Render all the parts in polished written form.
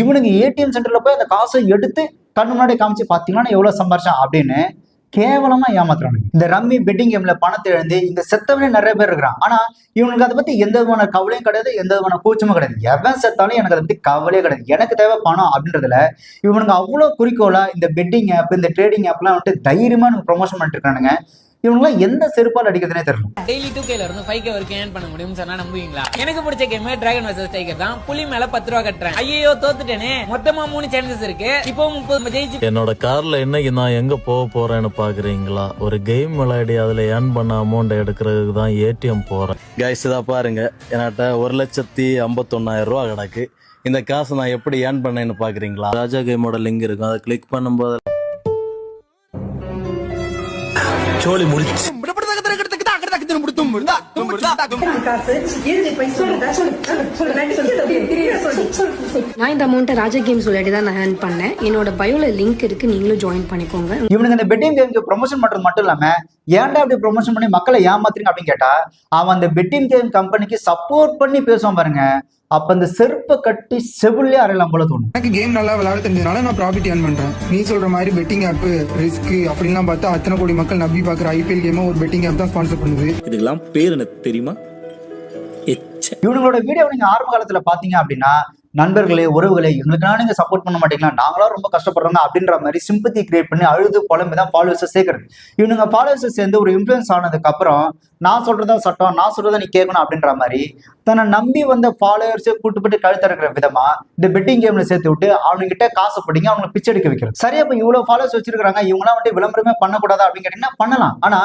இவனுங்க ஏடிஎம் சென்டர்ல போய் அந்த காசை எடுத்து கண்ணு முன்னாடி காமிச்சு பாத்தீங்கன்னா எவ்வளவு சம்பாரிச்சான் அப்படின்னு கேவலமா ஏமாத்துறானுங்க. இந்த ரம்மி பெட்டிங் கேம்ல பணத்தை இழந்து இங்க செத்தவனே நிறைய பேர் இருக்கிறான். ஆனா இவனுக்கு அதை பத்தி எந்த விதமான கவலையும் கிடையாது, எந்த விதமான கூச்சமும் கிடையாது. எவன் செத்தாலும் எனக்கு அதை பத்தி கவலையே கிடையாது. எனக்கு தேவை பணம் அப்படின்றதுல இவனுக்கு அவ்வளவு குறிக்கோளா இந்த பெட்டிங் ஆப், இந்த ட்ரேடிங் ஆப்லாம் வந்துட்டு தைரியமா ப்ரொமோஷன் பண்ணிட்டு இருக்கானுங்க. இவங்களாம் எந்த செருப்பால் அடிக்கிறதுனே தெரியல. டெய்லி 2Kல இருந்து 5K வரைக்கும் ஏர்ன் பண்ண முடியும்னு சொன்னா நம்புவீங்களா? எனக்கு பிடிச்ச கேம் டிராகன் வெர்சஸ் டைகர் தான். புலி மேல 10 ரூபா கட்டுறேன். ஐயோ தோத்துட்டேனே. மொத்தமா 3 சான்சஸ் இருக்கு. இப்போ 30 ஜெயிச்சு என்னோட கார்ல இன்னைக்கு நான் எங்க போக போறேன்னு பாக்குறீங்களா? ஒரு கேம் விளையாடி அதுல ஏர்ன் பண்ண அமௌண்ட் எடுக்கிறதுக்கு தான் ஏடிஎம் போறேன். கைஸ் இதா பாருங்க, என்கிட்ட 1,51,000 ரூபா கிடக்கு. இந்த காசை நான் எப்படி ஏர்ன் பண்ணேன்னு பாக்குறீங்களா? ராஜா கேமோட லிங்க் இருக்கும், அதை கிளிக் பண்ணும்போது சோலி முடிச்சு நான் இந்த அமௌண்ட்டை ராஜா கேம்ஸ் விளையாடி தான் நான் ஏர்ன் பண்ணேன். என்னோட பயோல லிங்க் இருக்கு, நீங்களும் ஜாயின் பண்ணிக்கோங்க. இவனுக்கு இந்த பெட்டிங் கேம்க்கு ப்ரொமோஷன் பண்றது மட்டும் இல்லாம ஏன்டா அப்படி ப்ரொமோஷன் பண்ணி மக்களை ஏமாத்துறீங்க அப்படின்னு கேட்டா அவன் அந்த பெட்டிங் கேம் கம்பெனிக்கு சப்போர்ட் பண்ணி பேசுவான் பாருங்க. அப்ப அந்த செருப்பை கட்டி செவிலே அறையலாம் போல தோணும். எனக்கு கேம் நல்லா விளையாட தெரிஞ்சதுனால நான் ப்ராஃபிட் ஏர்ன் பண்றேன். நீ சொல்ற மாதிரி பெட்டிங் ஆப் ரிஸ்க் அப்படின்லாம் பார்த்தா அத்தனை கோடி மக்கள் நம்பி பாக்குற ஐபிஎல் கேம் ஒரு பெட்டிங் ஆப் தான் ஸ்பான்சர் பண்ணுது. இதுக்கெல்லாம் பேர் எனக்கு தெரியுமா? இவங்களோட வீடியோ நீங்க ஆரம்ப காலத்துல பாத்தீங்க அப்படின்னா நண்பர்களே, உறவுகளே, எங்களுக்குனா நீங்க சப்போர்ட் பண்ண மாட்டீங்களா, நாங்களாம் ரொம்ப கஷ்டப்படுறோங்க அப்படின்ற மாதிரி சிம்பத்தி கிரியேட் பண்ணி அழுது புலம்பி தான் ஃபாலோவர்ஸை சேர்க்கறது. இவனுங்க ஃபாலோவர்ஸை சேர்ந்து ஒரு இன்ஃபுளுன்ஸ் ஆனதுக்கு அப்புறம் நான் சொல்றதா சட்டம், நான் சொல்றதா நீ கேட்கணும் அப்படின்ற மாதிரி தன்னை நம்பி வந்த ஃபாலோவர்ஸை கூட்டுப்பட்டு கழுத்த இருக்கிற விதமா இந்த பெட்டிங் கேம்ல சேர்த்து விட்டு அவனுங்கிட்ட காசு படிங்க, அவங்களை பிச்சை எடுக்க வைக்கிறது. சரியா, இப்ப இவ்வளவு ஃபாலோவர்ஸ் வச்சிருக்காங்க, இவங்களாம் வந்து விளம்பரமே பண்ணக்கூடாதா அப்படின்னு கேட்டீங்கன்னா பண்ணலாம். ஆனா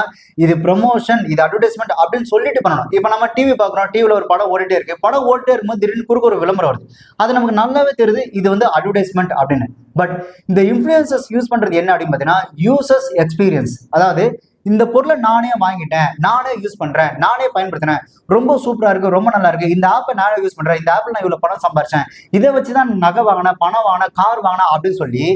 இது ப்ரமோஷன், இது அட்வர்டைஸ்மெண்ட் அப்படின்னு சொல்லிட்டு பண்ணணும். இப்ப நம்ம டிவி பாக்குறோம், டிவில ஒரு படம் ஓடிட்டே இருக்கு, படம் ஓடிட்டே இருக்கும்போது திடீர்னு குறுக்க ஒரு விளம்பரம் வருது. அது நமக்கு நல்லாவே தெரியுது இது வந்து அட்வர்டைஸ்மெண்ட் அப்படின்னு. பட் இந்த இன்ஃப்ளூயன்சர்ஸ் யூஸ் பண்றது என்ன அப்படின்னு பாத்தீங்கன்னா யூசர்ஸ் எக்ஸ்பீரியன்ஸ். அதாவது இந்த பொருளை நானே வாங்கிட்டேன், நானே யூஸ் பண்றேன், நானே பயன்படுத்தினேன், ரொம்ப சூப்பரா இருக்கு, ரொம்ப நல்லா இருக்கு, இந்த ஆப்பை நானே யூஸ் பண்றேன், இந்த ஆப்பில் நான் இவ்வளவு பணம் சம்பாரிச்சேன், இதை வச்சுதான் நகை வாங்கினேன், பணம் வாங்கினேன், கார் வாங்கினேன் அப்படின்னு சொல்லி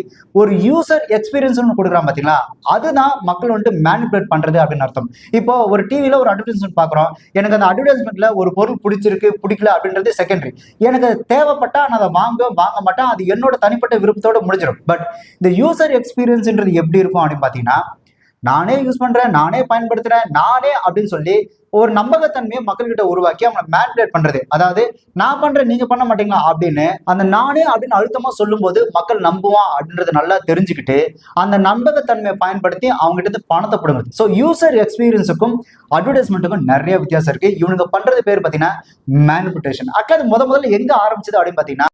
ஒரு யூசர் எக்ஸ்பீரியன்ஸ் கொடுக்குறான் பாத்தீங்களா? அதுதான் மக்கள் வந்துட்டு மேனிபுலேட் பண்றது அப்படின்னு அர்த்தம். இப்போ ஒரு டிவில ஒரு அட்வர்டைஸ்மெண்ட் பாக்குறோம், எனக்கு அந்த அட்வர்டைஸ்மெண்ட்ல ஒரு பொருள் பிடிச்சிருக்கு பிடிக்கல அப்படின்றது செகண்டரி. எனக்கு அது தேவைப்பட்டா நான் அதை வாங்க மாட்டேன், அது என்னோட தனிப்பட்ட விருப்பத்தோட முடிஞ்சிடும். பட் இந்த யூசர் எக்ஸ்பீரியன்ஸ்ன்றது எப்படி இருக்கும் அப்படின்னு பாத்தீங்கன்னா நானே யூஸ் பண்றேன், நானே பயன்படுத்துறேன், நானே அப்படின்னு சொல்லி ஒரு நம்பகத்தன்மையை மக்கள்கிட்ட உருவாக்கி அவங்க மேனிபுலேட் பண்றது. அதாவது நான் பண்றேன் நீங்க பண்ண மாட்டீங்களா அப்படின்னு அந்த நானே அப்படின்னு அழுத்தமா சொல்லும் போது மக்கள் நம்புவான் அப்படின்றது நல்லா தெரிஞ்சுக்கிட்டு அந்த நம்பகத்தன்மையை பயன்படுத்தி அவங்க கிட்ட பணத்தை பிடுங்குறது. ஸோ யூசர் எக்ஸ்பீரியன்ஸுக்கும் அட்வர்டைஸ்மெண்ட்டுக்கும் நிறைய வித்தியாசம் இருக்கு. இவனுங்க பண்றது பேர் பாத்தீங்கன்னா மேனிபுலேஷன். அது முதல்ல எங்க ஆரம்பிச்சது அப்படின்னு பாத்தீங்கன்னா